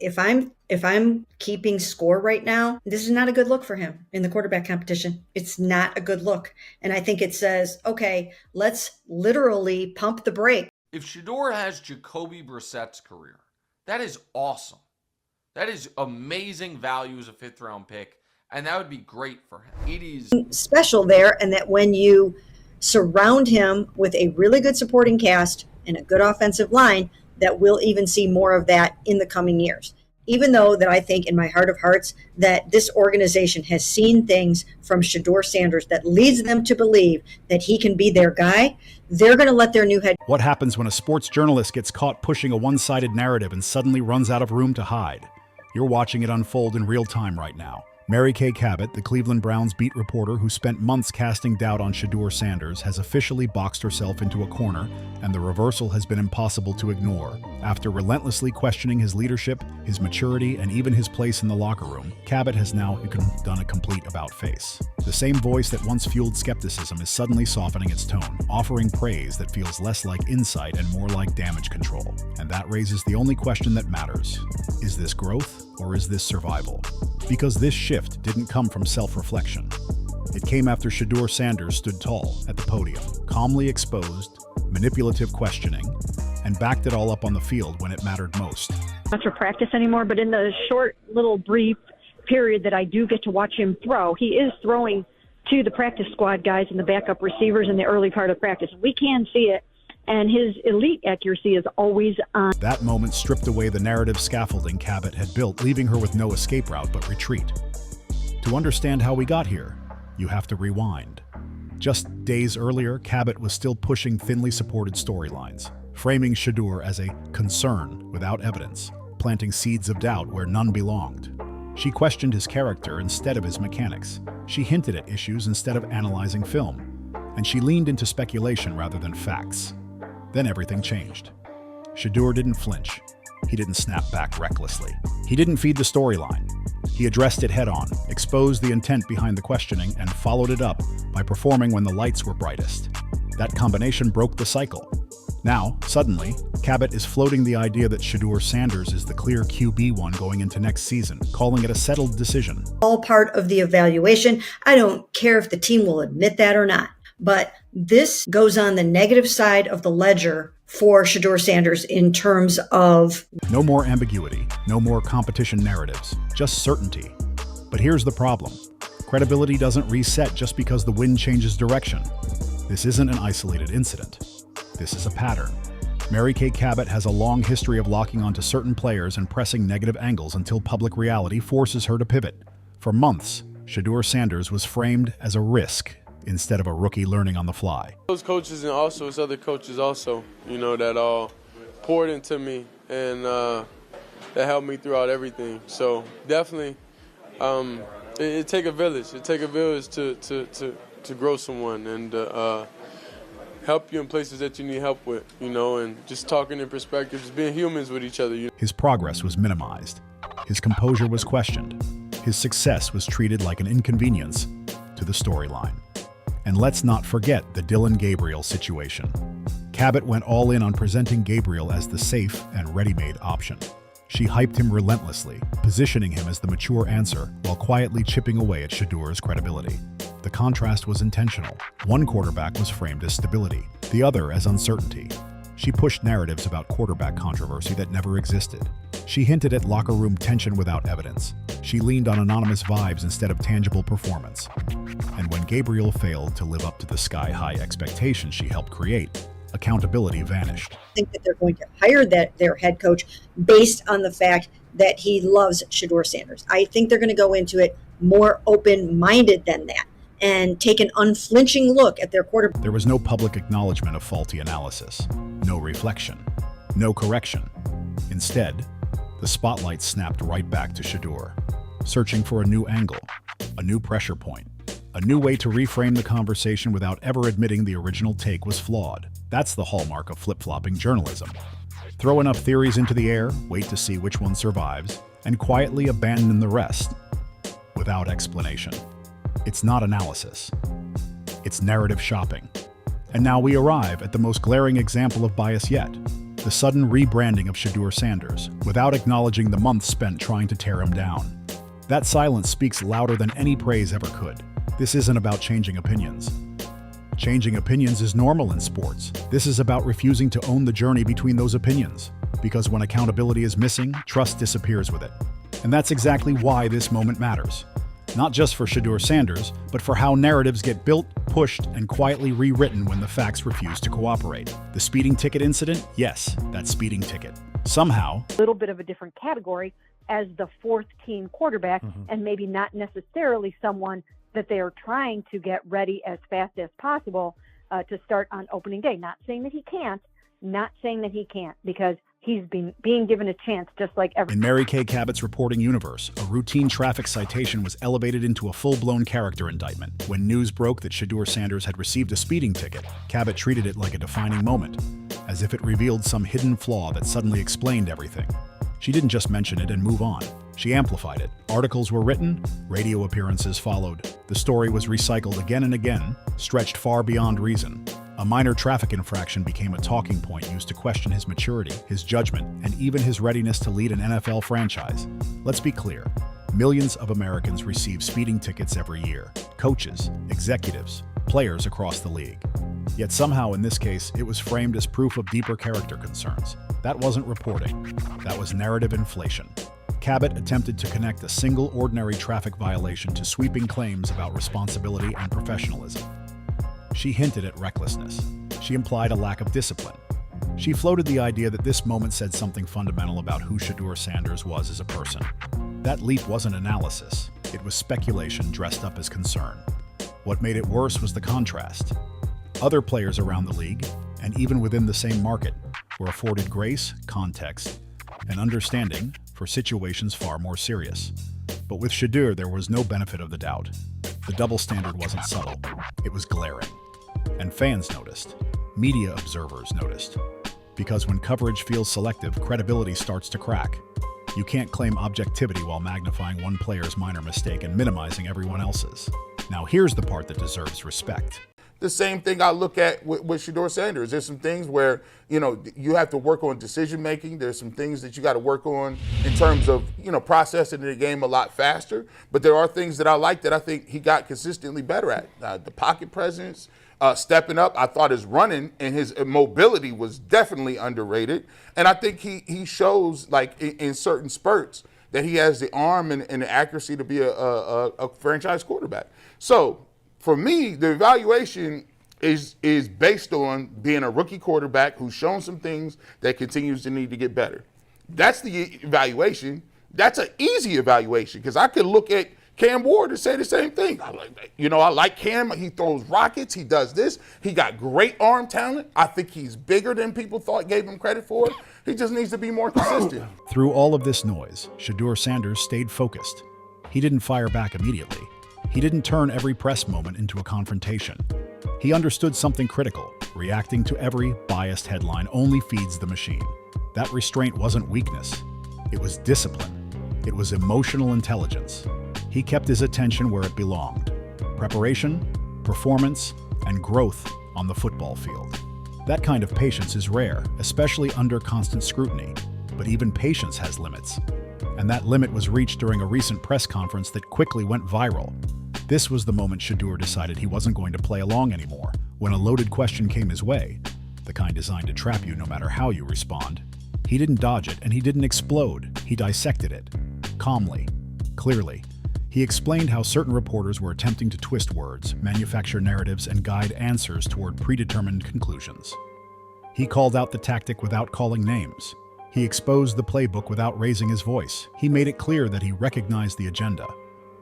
If I'm keeping score right now, this is not a good look for him in the quarterback competition. It's not a good look. And I think it says, okay, let's literally pump the brake. If Shedeur has Jacoby Brissett's career, that is awesome. That is amazing value as a fifth-round pick, and that would be great for him. It is special there, and that when you surround him with a really good supporting cast and a good offensive line, that we'll even see more of that in the coming years. Even though that I think in my heart of hearts that this organization has seen things from Shedeur Sanders that leads them to believe that he can be their guy, they're going to let their new head. What happens when a sports journalist gets caught pushing a one-sided narrative and suddenly runs out of room to hide? You're watching it unfold in real time right now. Mary Kay Cabot, the Cleveland Browns beat reporter who spent months casting doubt on Shedeur Sanders, has officially boxed herself into a corner, and the reversal has been impossible to ignore. After relentlessly questioning his leadership, his maturity, and even his place in the locker room, Cabot has now done a complete about-face. The same voice that once fueled skepticism is suddenly softening its tone, offering praise that feels less like insight and more like damage control. And that raises the only question that matters. Is this growth, or is this survival? Because this shift didn't come from self-reflection. It came after Shedeur Sanders stood tall at the podium, calmly exposed manipulative questioning, and backed it all up on the field when it mattered most. Not for practice anymore, but in the short little brief period that I do get to watch him throw, he is throwing to the practice squad guys and the backup receivers in the early part of practice. We can see it, and his elite accuracy is always on. That moment stripped away the narrative scaffolding Cabot had built, leaving her with no escape route but retreat. To understand how we got here, you have to rewind. Just days earlier, Cabot was still pushing thinly supported storylines, framing Shedeur as a concern without evidence, planting seeds of doubt where none belonged. She questioned his character instead of his mechanics. She hinted at issues instead of analyzing film. And she leaned into speculation rather than facts. Then everything changed. Shedeur didn't flinch. He didn't snap back recklessly. He didn't feed the storyline. He addressed it head-on, exposed the intent behind the questioning, and followed it up by performing when the lights were brightest. That combination broke the cycle. Now, suddenly, Cabot is floating the idea that Shedeur Sanders is the clear QB1 going into next season, calling it a settled decision. All part of the evaluation. I don't care if the team will admit that or not, but this goes on the negative side of the ledger for Shedeur Sanders in terms of no more ambiguity, no more competition narratives, just certainty. But here's the problem. Credibility doesn't reset just because the wind changes direction. This isn't an isolated incident. This is a pattern. Mary Kay Cabot has a long history of locking onto certain players and pressing negative angles until public reality forces her to pivot. For months, Shedeur Sanders was framed as a risk instead of a rookie learning on the fly. Those coaches and also his other coaches also, that all poured into me and that helped me throughout everything. So definitely, it take a village. It take a village to grow someone and help you in places that you need help with, and just talking in perspective, just being humans with each other. His progress was minimized. His composure was questioned. His success was treated like an inconvenience to the storyline. And let's not forget the Dillon Gabriel situation. Cabot went all in on presenting Gabriel as the safe and ready-made option. She hyped him relentlessly, positioning him as the mature answer while quietly chipping away at Shedeur's credibility. The contrast was intentional. One quarterback was framed as stability, the other as uncertainty. She pushed narratives about quarterback controversy that never existed. She hinted at locker room tension without evidence. She leaned on anonymous vibes instead of tangible performance. And when Gabriel failed to live up to the sky-high expectations she helped create, accountability vanished. I think that they're going to hire their head coach based on the fact that he loves Shedeur Sanders. I think they're going to go into it more open-minded than that and take an unflinching look at their quarterback. There was no public acknowledgement of faulty analysis, no reflection, no correction. Instead, the spotlight snapped right back to Shedeur, searching for a new angle, a new pressure point, a new way to reframe the conversation without ever admitting the original take was flawed. That's the hallmark of flip-flopping journalism. Throw enough theories into the air, wait to see which one survives, and quietly abandon the rest without explanation. It's not analysis. It's narrative shopping. And now we arrive at the most glaring example of bias yet. the sudden rebranding of Shedeur Sanders, without acknowledging the months spent trying to tear him down. That silence speaks louder than any praise ever could. This isn't about changing opinions. Changing opinions is normal in sports. This is about refusing to own the journey between those opinions. Because when accountability is missing, trust disappears with it. And that's exactly why this moment matters. Not just for Shedeur Sanders, but for how narratives get built, pushed, and quietly rewritten when the facts refuse to cooperate. The speeding ticket incident? Yes, that speeding ticket. Somehow, A little bit of a different category as the fourth team quarterback, and maybe not necessarily someone that they are trying to get ready as fast as possible to start on opening day. Not saying that he can't, because he's being given a chance just like every. in Mary Kay Cabot's reporting universe, a routine traffic citation was elevated into a full-blown character indictment. When news broke that Shedeur Sanders had received a speeding ticket, Cabot treated it like a defining moment, as if it revealed some hidden flaw that suddenly explained everything. She didn't just mention it and move on. She amplified it. Articles were written, radio appearances followed. The story was recycled again and again, stretched far beyond reason. A minor traffic infraction became a talking point used to question his maturity, his judgment, and even his readiness to lead an NFL franchise. Let's be clear. Millions of Americans receive speeding tickets every year. Coaches, executives, players across the league. Yet somehow in this case, it was framed as proof of deeper character concerns. That wasn't reporting. That was narrative inflation. Cabot attempted to connect a single ordinary traffic violation to sweeping claims about responsibility and professionalism. She hinted at recklessness. She implied a lack of discipline. She floated the idea that this moment said something fundamental about who Shedeur Sanders was as a person. That leap wasn't analysis. It was speculation dressed up as concern. What made it worse was the contrast. Other players around the league, and even within the same market, were afforded grace, context, and understanding for situations far more serious. But with Shedeur, there was no benefit of the doubt. The double standard wasn't subtle. It was glaring. And fans noticed. Media observers noticed. Because when coverage feels selective, credibility starts to crack. You can't claim objectivity while magnifying one player's minor mistake and minimizing everyone else's. Now here's the part that deserves respect. The same thing I look at with Shedeur Sanders. There's some things where, you have to work on decision making. There's some things that you got to work on in terms of, processing the game a lot faster. But there are things that I like that I think he got consistently better at. The pocket presence, stepping up. I thought his running and his mobility was definitely underrated. And I think he shows, like, in certain spurts, that he has the arm and the accuracy to be a franchise quarterback. So, for me, the evaluation is based on being a rookie quarterback who's shown some things that continues to need to get better. That's the evaluation. That's an easy evaluation because I could look at Cam Ward and say the same thing. I like Cam. He throws rockets. He does this. He got great arm talent. I think he's bigger than people gave him credit for. He just needs to be more consistent. Through all of this noise, Shedeur Sanders stayed focused. He didn't fire back immediately. He didn't turn every press moment into a confrontation. He understood something critical. Reacting to every biased headline only feeds the machine. That restraint wasn't weakness. It was discipline. It was emotional intelligence. He kept his attention where it belonged. Preparation, performance, and growth on the football field. That kind of patience is rare, especially under constant scrutiny. But even patience has limits. And that limit was reached during a recent press conference that quickly went viral. This was the moment Shedeur decided he wasn't going to play along anymore. When a loaded question came his way, the kind designed to trap you no matter how you respond, he didn't dodge it and he didn't explode. He dissected it. Calmly. Clearly. He explained how certain reporters were attempting to twist words, manufacture narratives, and guide answers toward predetermined conclusions. He called out the tactic without calling names. He exposed the playbook without raising his voice. He made it clear that he recognized the agenda,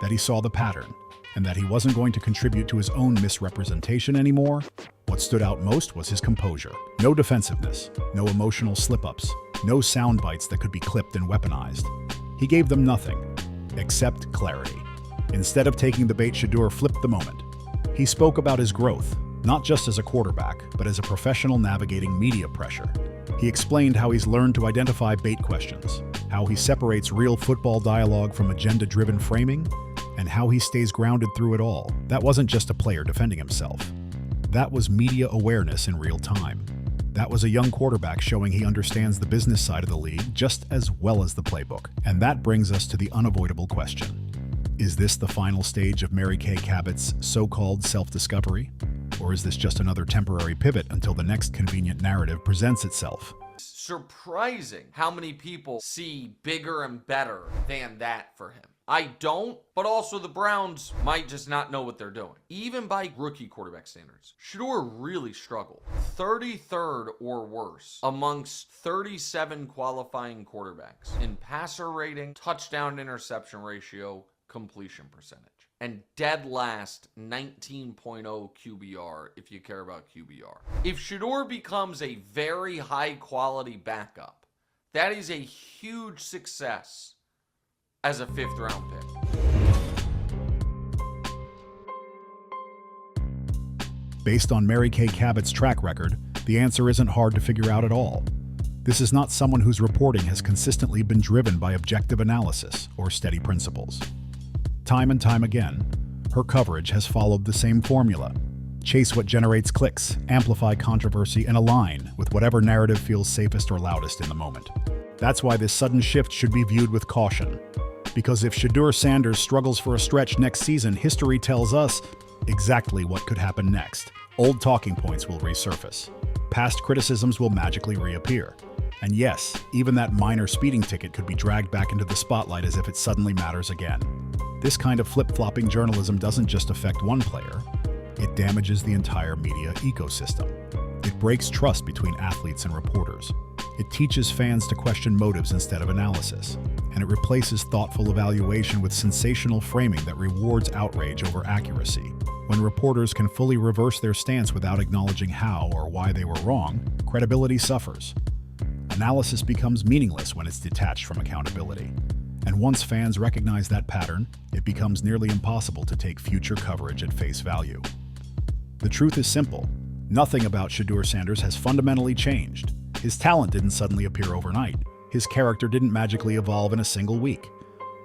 that he saw the pattern, and that he wasn't going to contribute to his own misrepresentation anymore. What stood out most was his composure. No defensiveness, no emotional slip-ups, no sound bites that could be clipped and weaponized. He gave them nothing, except clarity. Instead of taking the bait, Shedeur flipped the moment. He spoke about his growth, not just as a quarterback, but as a professional navigating media pressure. He explained how he's learned to identify bait questions, how he separates real football dialogue from agenda-driven framing, and how he stays grounded through it all. That wasn't just a player defending himself. That was media awareness in real time. That was a young quarterback showing he understands the business side of the league just as well as the playbook. And that brings us to the unavoidable question. Is this the final stage of Mary Kay Cabot's so-called self-discovery? Or is this just another temporary pivot until the next convenient narrative presents itself? Surprising how many people see bigger and better than that for him. I don't, but also the Browns might just not know what they're doing. Even by rookie quarterback standards, Shedeur really struggled. 33rd or worse amongst 37 qualifying quarterbacks in passer rating, touchdown to interception ratio, completion percentage. And dead last 19.0 QBR if you care about QBR. If Shedeur becomes a very high quality backup, that is a huge success as a 5th round pick. Based on Mary Kay Cabot's track record, the answer isn't hard to figure out at all. This is not someone whose reporting has consistently been driven by objective analysis or steady principles. Time and time again, her coverage has followed the same formula. Chase what generates clicks, amplify controversy, and align with whatever narrative feels safest or loudest in the moment. That's why this sudden shift should be viewed with caution. Because if Shedeur Sanders struggles for a stretch next season, history tells us exactly what could happen next. Old talking points will resurface. Past criticisms will magically reappear. And yes, even that minor speeding ticket could be dragged back into the spotlight as if it suddenly matters again. This kind of flip-flopping journalism doesn't just affect one player, it damages the entire media ecosystem. It breaks trust between athletes and reporters. It teaches fans to question motives instead of analysis. And it replaces thoughtful evaluation with sensational framing that rewards outrage over accuracy. When reporters can fully reverse their stance without acknowledging how or why they were wrong, credibility suffers. Analysis becomes meaningless when it's detached from accountability. And once fans recognize that pattern, it becomes nearly impossible to take future coverage at face value. The truth is simple. Nothing about Shedeur Sanders has fundamentally changed. His talent didn't suddenly appear overnight. His character didn't magically evolve in a single week.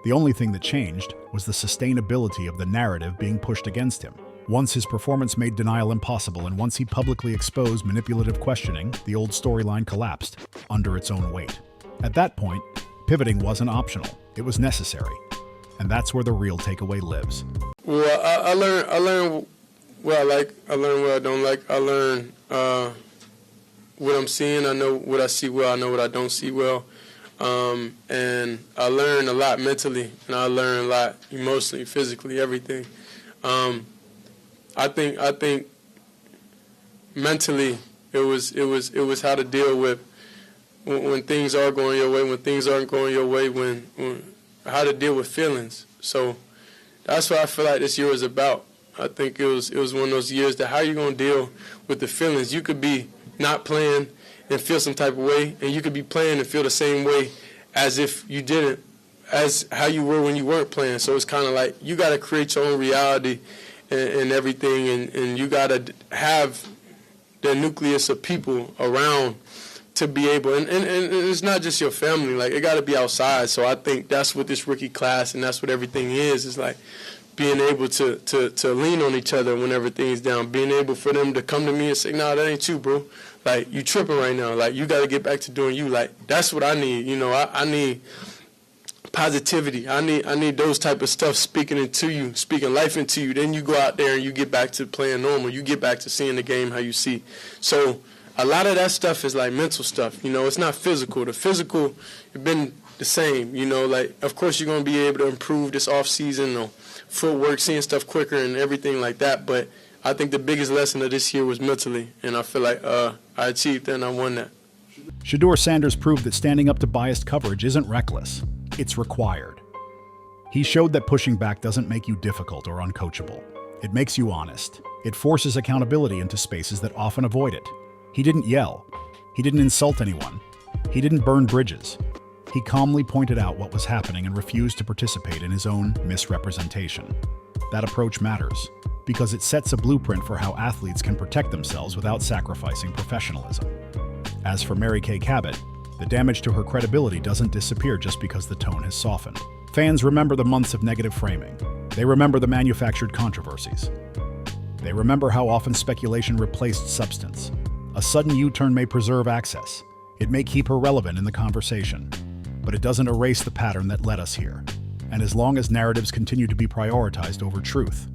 The only thing that changed was the sustainability of the narrative being pushed against him. Once his performance made denial impossible, and once he publicly exposed manipulative questioning, the old storyline collapsed under its own weight. At that point, pivoting wasn't optional. It was necessary. And that's where the real takeaway lives. Well, I learn what I like. I learn what I don't like. I learn what I'm seeing. I know what I see well. I know what I don't see well. And I learn a lot mentally, and I learn a lot emotionally, physically, everything. I think mentally it was how to deal with when things are going your way, when things aren't going your way, when how to deal with feelings. So that's what I feel like this year was about. I think it was one of those years that how you going to deal with the feelings. You could be not playing and feel some type of way, and you could be playing and feel the same way as if you didn't, as how you were when you weren't playing. So it's kind of like you got to create your own reality and everything, and you got to have the nucleus of people around to be able, and it's not just your family, like it got to be outside. So I think that's what this rookie class and that's what everything is like being able to lean on each other when everything's down, being able for them to come to me and say, nah, that ain't you, bro. Like, you tripping right now. Like, you got to get back to doing you. Like, that's what I need. You know, I need positivity. I need those type of stuff speaking into you, speaking life into you. Then you go out there and you get back to playing normal. You get back to seeing the game how you see. So a lot of that stuff is like mental stuff. You know, it's not physical. The physical has been the same. You know, like, of course you're going to be able to improve this off season, you know, footwork, seeing stuff quicker and everything like that. But I think the biggest lesson of this year was mentally, and I feel like I achieved that and I won that. Shedeur Sanders proved that standing up to biased coverage isn't reckless, it's required. He showed that pushing back doesn't make you difficult or uncoachable. It makes you honest. It forces accountability into spaces that often avoid it. He didn't yell. He didn't insult anyone. He didn't burn bridges. He calmly pointed out what was happening and refused to participate in his own misrepresentation. That approach matters, because it sets a blueprint for how athletes can protect themselves without sacrificing professionalism. As for Mary Kay Cabot, the damage to her credibility doesn't disappear just because the tone has softened. Fans remember the months of negative framing. They remember the manufactured controversies. They remember how often speculation replaced substance. A sudden U-turn may preserve access. It may keep her relevant in the conversation, but it doesn't erase the pattern that led us here. And as long as narratives continue to be prioritized over truth,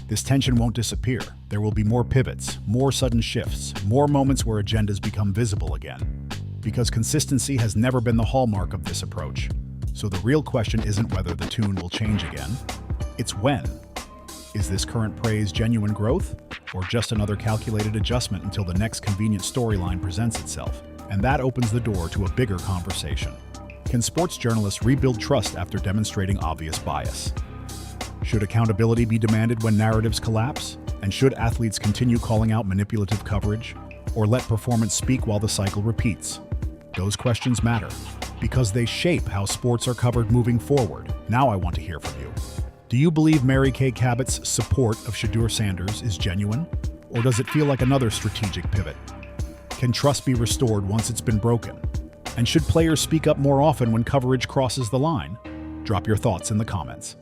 this tension won't disappear. There will be more pivots, more sudden shifts, more moments where agendas become visible again. Because consistency has never been the hallmark of this approach. So the real question isn't whether the tune will change again, it's when. Is this current praise genuine growth, or just another calculated adjustment until the next convenient storyline presents itself? And that opens the door to a bigger conversation. Can sports journalists rebuild trust after demonstrating obvious bias? Should accountability be demanded when narratives collapse? And should athletes continue calling out manipulative coverage, or let performance speak while the cycle repeats? Those questions matter, because they shape how sports are covered moving forward. Now I want to hear from you. Do you believe Mary Kay Cabot's support of Shedeur Sanders is genuine, or does it feel like another strategic pivot? Can trust be restored once it's been broken? And should players speak up more often when coverage crosses the line? Drop your thoughts in the comments.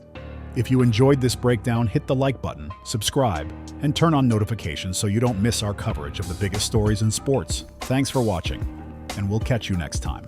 If you enjoyed this breakdown, hit the like button, subscribe, and turn on notifications so you don't miss our coverage of the biggest stories in sports. Thanks for watching, and we'll catch you next time.